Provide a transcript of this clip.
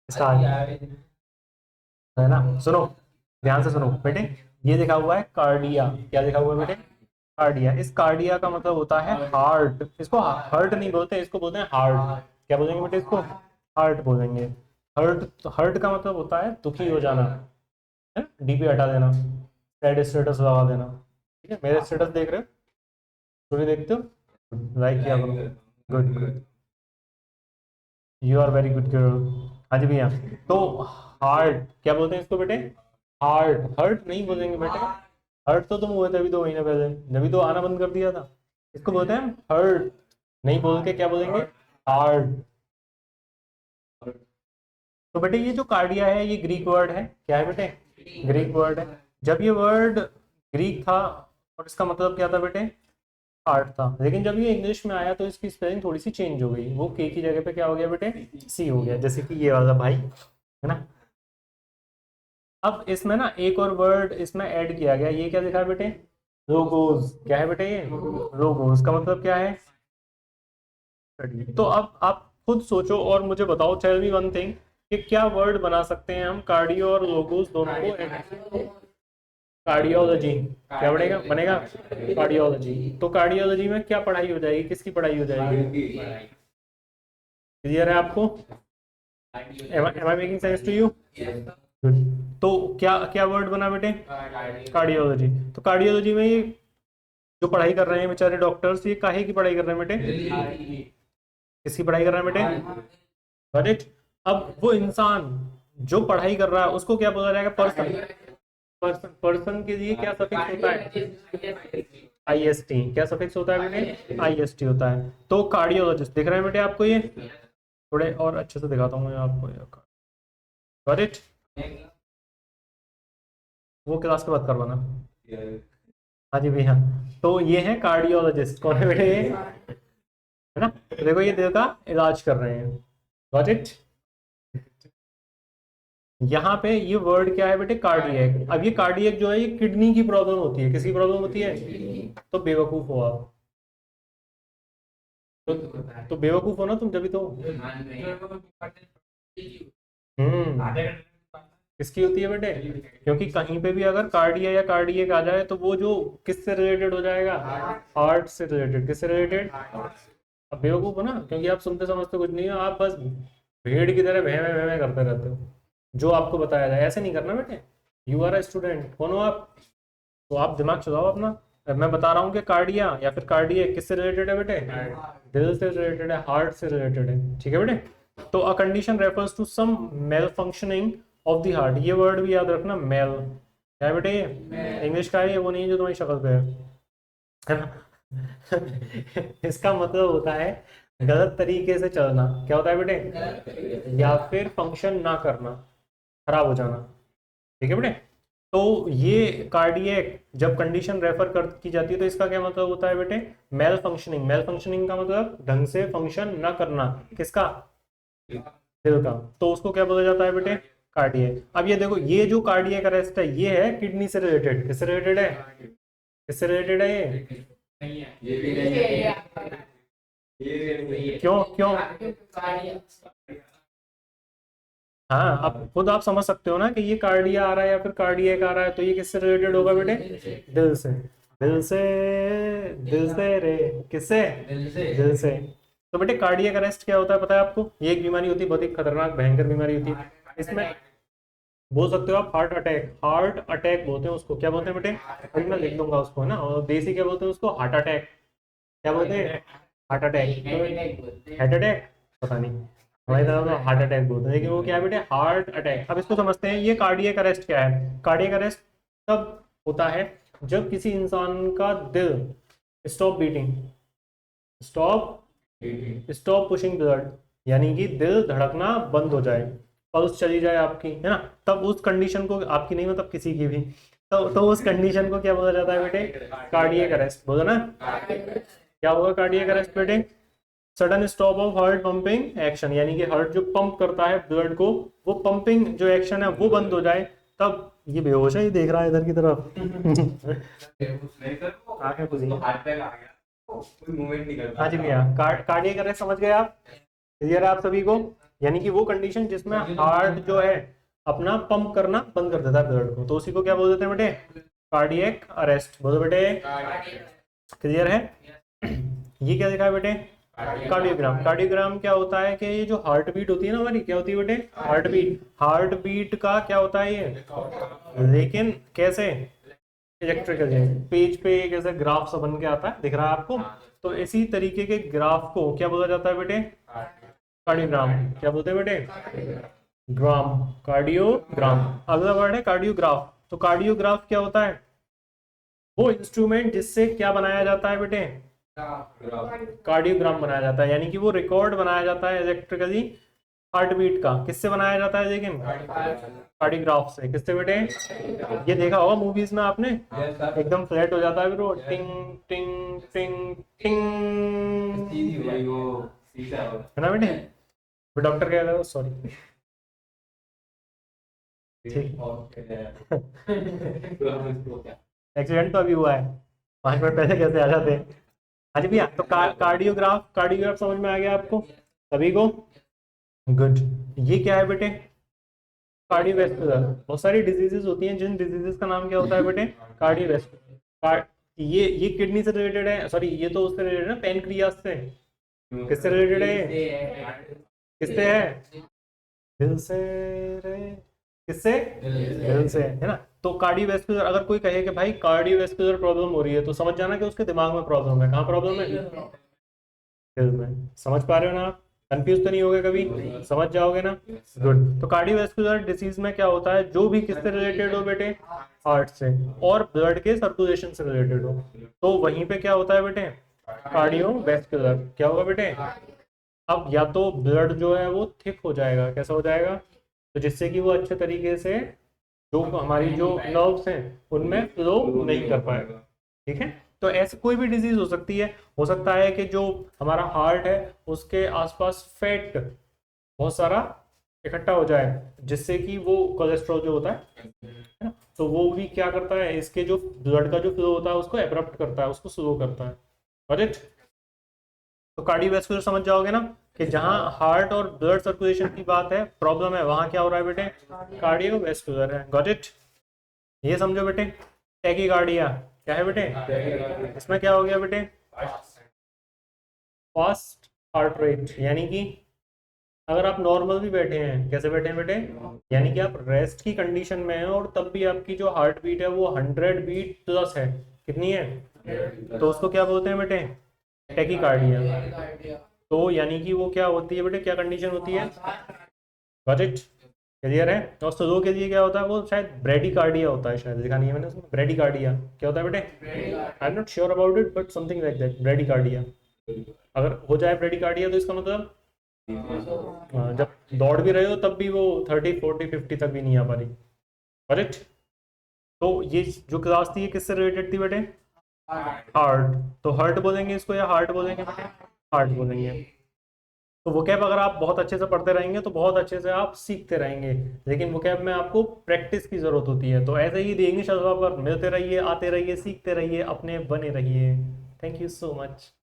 Start है ना। सुनो, ध्यान से सुनो बेटे। ये लिखा हुआ है कार्डिया। क्या लिखा हुआ है बेटे? कार्डिया। इस कार्डिया का मतलब होता है हार्ट। इसको हार्ट नहीं बोलते, इसको बोलते हैं हार्ट। क्या बोलेंगे बेटे इसको? हार्ट बोलेंगे। हर्ट, हर्ट का मतलब होता है दुखी हो जाना, है। डीपी हटा देना, सैड स्टेटस लगा देना। ठीक है, मेरे स्टेटस देख रहे हो? स्टोरी देखते हो? लाइक किया करो। Good good, you are very good girl. हाँ जी भैया। तो हार्ट क्या बोलते हैं इसको बेटे? हार्ट, हर्ट नहीं बोलेंगे बेटे। हर्ट तो तुम हुए थे अभी 2 महीने पहले, जब तो आना बंद कर दिया था। इसको बोलते हैं हर्ट। नहीं बोल के क्या बोलेंगे? हार्ट। तो बेटे ये जो कार्डिया है ये ग्रीक वर्ड है। क्या है बेटे? ग्रीक वर्ड है। जब ये वर्ड ग्रीक था और इसका मतलब क्या था बेटे? हार्ट था। लेकिन जब ये इंग्लिश में आया तो इसकी स्पेलिंग थोड़ी सी चेंज हो गई। वो के की जगह पे क्या हो गया बेटे? सी हो गया। जैसे कि ये वाला भाई, है ना। अब इसमें ना एक और वर्ड इसमें ऐड किया गया। ये क्या लिखा है बेटे? लोगोस। क्या है बेटे ये? लोगोस का मतलब क्या है? स्टडी। तो अब आप खुद सोचो और मुझे बताओ, टेल मी वन थिंग, कि क्या वर्ड बना सकते हैं हम कार्डियो और लोगोस दोनों को? कार्डियोलॉजी। क्या बनेगा? बनेगा कार्डियोलॉजी। तो कार्डियोलॉजी में क्या पढ़ाई हो जाएगी? किसकी पढ़ाई हो जाएगी? क्लियर है आपको? Am I making sense to you? Good. तो क्या क्या वर्ड बना बेटे? कार्डियोलॉजी। तो कार्डियोलॉजी में ये जो पढ़ाई कर रहे हैं बेचारे डॉक्टर्स, ये काहे की पढ़ाई कर रहे हैं बेटे? किसकी पढ़ाई कर रहे हैं बेटे? करेक्ट। अब वो इंसान जो पढ़ाई कर रहा है उसको क्या बोला जाएगा? पर्सन। पर्सन, पर्सन के लिए क्या सफिक्स होता है? I S T. क्या सफिक्स होता है बेटे? आई एस टी होता है। तो कार्डियोलॉजिस्ट दिख रहे हैं बेटे आपको ये? थोड़े और अच्छे से दिखाता हूँ मैं आपको। करेक्ट। वो क्लास के बाद करवाना। हाँ जी भैया। तो ये है कार्डियोलॉजिस्ट। कौन है बेटे ये? है ना। तो देखो ये दिल का इलाज कर रहे हैं। Got it. यहाँ पे ये वर्ड क्या है बेटे? कार्डियक। अब ये कार्डियक जो है ये किडनी की प्रॉब्लम होती है। किसकी प्रॉब्लम होती है? तो बेवकूफ हो आप। तो बेवकूफ हो ना तुम, जब तो। हम्म। किसकी होती है बेटे? क्योंकि कहीं पे भी अगर कार्डिया या कार्डियक आ जाए तो वो जो किससे रिलेटेड हो जाएगा? हार्ट से रिलेटेड। किससे रिलेटेड? अब बेवकूफ हो ना, क्योंकि आप सुनते समझते कुछ नहीं हो। आप बस भेड़ की तरह भैं भैं भैं करते रहते हो। जो आपको बताया जाए ऐसे नहीं करना बेटे। You are a student. कौन हो आप? तो आप दिमाग चलाओ अपना। अब मैं बता रहा हूँ कि कार्डिया या फिर कार्डियक किससे रिलेटेड है बेटे? दिल से रिलेटेड है, हार्ट से रिलेटेड है। ठीक है बेटे। तो a condition refers to some malfunctioning of the heart. ये वर्ड भी याद रखना, मेल। क्या है बेटे? ये इंग्लिश का है ये, वो नहीं है जो तुम्हारी शक्ल पे है ना। इसका मतलब होता है गलत तरीके से चलना। क्या होता है बेटे? या फिर फंक्शन ना करना, खराब हो जाना। ठीक है बेटे। तो ये कार्डियक जब कंडीशन रेफर कर की जाती है तो इसका क्या मतलब होता है बेटे? Mail functioning. मेल फंक्शनिंग का मतलब ढंग से फंक्शन ना करना। किसका? दिल का। तो उसको क्या बोला जाता है बेटे? कार्डियक। अब ये देखो, ये जो कार्डियक अरेस्ट है ये है किडनी से रिलेटेड। किससे रिलेटेड है? किससे रिलेटेड है ये? क्यों क्यों? हाँ, अब खुद आप समझ सकते हो ना कि ये कार्डिया आ रहा है या फिर कार्डियक आ रहा है, तो ये किससे रिलेटेड होगा बेटे? दिल से। दिल से। दिल से रे। किससे? दिल से। तो बेटे कार्डियक अरेस्ट क्या होता है पता है आपको? ये एक बीमारी होती है, बहुत ही खतरनाक भयंकर बीमारी होती है। इसमें बोल सकते हो आप हार्ट अटैक। हार्ट अटैक बोलते हैं उसको। क्या बोलते हैं बेटे? अभी मैं लिख दूंगा उसको, है ना। और देसी क्या बोलते हैं उसको? Heart attack. क्या बोलते हैं? Heart attack. हार्ट अटैक पता नहीं, हमारी तरफ तो हार्ट अटैक बोलते हैं, लेकिन वो क्या है बेटे? Heart attack. अब इसको समझते हैं, ये कार्डियक अरेस्ट क्या है? कार्डियक अरेस्ट तब होता है जब किसी इंसान का दिल stop beating, stop stop pushing blood, यानी कि दिल धड़कना बंद हो जाए, पल्स चली जाए आपकी, है ना। तब उस कंडीशन को, आपकी नहीं मतलब किसी की भी, तो उस कंडीशन को क्या बोला जाता है बेटे? Cardiac arrest. बोलो ना, क्या होगा कार्डियक अरेस्ट बेटे? Sudden stop of heart pumping action, यानी कि हार्ट जो पंप करता है ब्लड को, वो पंपिंग जो एक्शन है वो बंद हो जाए। तब ये बेहोश है, ये देख रहा है इधर की तरफ। आंखें खुली हैं। हाँ जी भैया, कार्डियक अरेस्ट समझ गए आप? क्लियर है आप सभी को? यानी कि वो कंडीशन जिसमें हार्ट जो है अपना पंप करना बंद कर देता है ब्लड को, तो उसी को क्या बोल देते हैं बेटे, कार्डियक अरेस्ट। बोलो बेटे, क्लियर है। ये क्या दिखा है बेटे, कार्डियोग्राम। कार्डियोग्राम क्या होता है कि ये जो हार्ट बीट होती है ना हमारी, क्या होती है बेटे, हार्ट बीट। हार्ट बीट का क्या होता है ये, लेकिन कैसे, इलेक्ट्रिकल पेज पे एक ऐसे ग्राफ सा बन के आता है, दिख रहा है आपको, तो इसी तरीके के ग्राफ को क्या बोला जाता है बेटे, कार्डियोग्राम। क्या बोलते हैं बेटे, ग्राम, कार्डियोग्राम। अगला वर्ड है कार्डियोग्राफ। तो कार्डियोग्राफ क्या होता है, वो इंस्ट्रूमेंट जिससे क्या बनाया जाता है बेटे, कार्डियोग्राम बनाया जाता है, यानी कि वो रिकॉर्ड बनाया जाता है इलेक्ट्रिकली हार्ट बीट का। किससे बनाया जाता है लेकिन, कार्डियोग्राफ से। किससे बेटे, ये देखा होगा मूवीज में आपने, एकदम फ्लैट हो जाता है फिर वो टिंग टिंग टिंग टिंग, है ना बेटे। डॉक्टर कह रहे हो, सॉरी, एक्सीडेंट तो अभी हुआ है, 5 मिनट पहले कैसे आ जाते हैं। हाँ जी भैया, तो कार्डियोग्राफ, कार्डियोग्राफ समझ में आ गया आपको सभी को, गुड। ये क्या है बेटे, कार्डियोवैस्कुलर। बहुत सारी डिजीजेस होती हैं, जिन डिजीजेस का नाम क्या होता है बेटे, कार्डियोवैस्कुलर। ये किडनी से रिलेटेड है, सॉरी ये तो उससे रिलेटेड है ना, पैनक्रियास से। किससे रिलेटेड है, किससे है, दिल से रे, किससे, दिल से, है ना। तो कार्डियोवैस्कुलर, अगर कोई कहे कि भाई कार्डियोवैस्कुलर प्रॉब्लम हो रही है, तो समझ जाना कि उसके दिमाग में प्रॉब्लम है। कहाँ प्रॉब्लम है, दिल में। समझ पा रहे हो ना आप, कंफ्यूज तो नहीं होगे कभी, समझ जाओगे ना, गुड। तो कार्डियोवैस्कुलर डिसीज में क्या होता है, जो भी किससे रिलेटेड हो बेटे, हार्ट से, और ब्लड के सर्कुलेशन से रिलेटेड हो, तो वहीं पे क्या होता है बेटे, कार्डियोवैस्कुलर। क्या होगा बेटे, अब या तो ब्लड जो है वो थिक हो जाएगा, कैसा हो जाएगा, तो जिससे कि वो अच्छे तरीके से जो हमारी जो नर्व्स हैं उनमें फ्लो नहीं कर पाएगा, ठीक है। तो ऐसे कोई भी डिजीज हो सकती है। हो सकता है कि जो हमारा हार्ट है उसके आसपास फैट बहुत सारा इकट्ठा हो जाए, जिससे कि वो कोलेस्ट्रॉल जो होता है ना, तो वो भी क्या करता है, इसके जो ब्लड का जो फ्लो होता है उसको एब्रप्ट करता है, उसको स्लो करता है, करेक्ट। तो कार्डियोवैस्कुलर समझ जाओगे ना, कि जहां हार्ट और ब्लड सर्कुलेशन की बात है, प्रॉब्लम है, वहां क्या हो रहा है बेटे, कार्डियोवैस्कुलर है, गॉट इट। ये समझो बेटे, टैकीकार्डिया क्या है बेटे, इसमें क्या हो गया बेटे, फास्ट हार्ट रेट, यानी कि अगर आप नॉर्मल भी बैठे हैं, कैसे बैठे हैं बेटे, यानी कि आप रेस्ट की कंडीशन में हैं और तब भी आपकी जो हार्ट बीट है वो 100 बीट प्लस है, कितनी है, तो उसको क्या बोलते हैं बेटे, टैकीकार्डिया। तो यानी कि वो क्या होती है बेटे, क्या कंडीशन होती है, गॉट इट, क्लियर है। और स्लो के लिए क्या होता है, वो शायद ब्रेडिकार्डिया होता है, शायद लिखा नहीं है मैंने उसमें, ब्रेडिकार्डिया क्या होता है बेटे, I am not sure about it but something like that, bradycardia. अगर हो जाए ब्रेडिकार्डिया तो इसका मतलब जब दौड़ भी रहे हो तब भी वो 30 40 50 तक भी नहीं आ पा रही, करेक्ट। तो ये जो क्लास थी ये किससे रिलेटेड थी बेटे, हार्ट। तो हार्ट बोलेंगे इसको या हार्ट बोलेंगे बेटे, हार्ट बोलेंगे। तो वोकैब अगर आप बहुत अच्छे से पढ़ते रहेंगे तो बहुत अच्छे से आप सीखते रहेंगे, लेकिन वोकैब में आपको प्रैक्टिस की जरूरत होती है। तो ऐसे ही द इंग्लिश अल्फा पर मिलते रहिए, आते रहिए, सीखते रहिए, अपने बने रहिए। Thank you so much.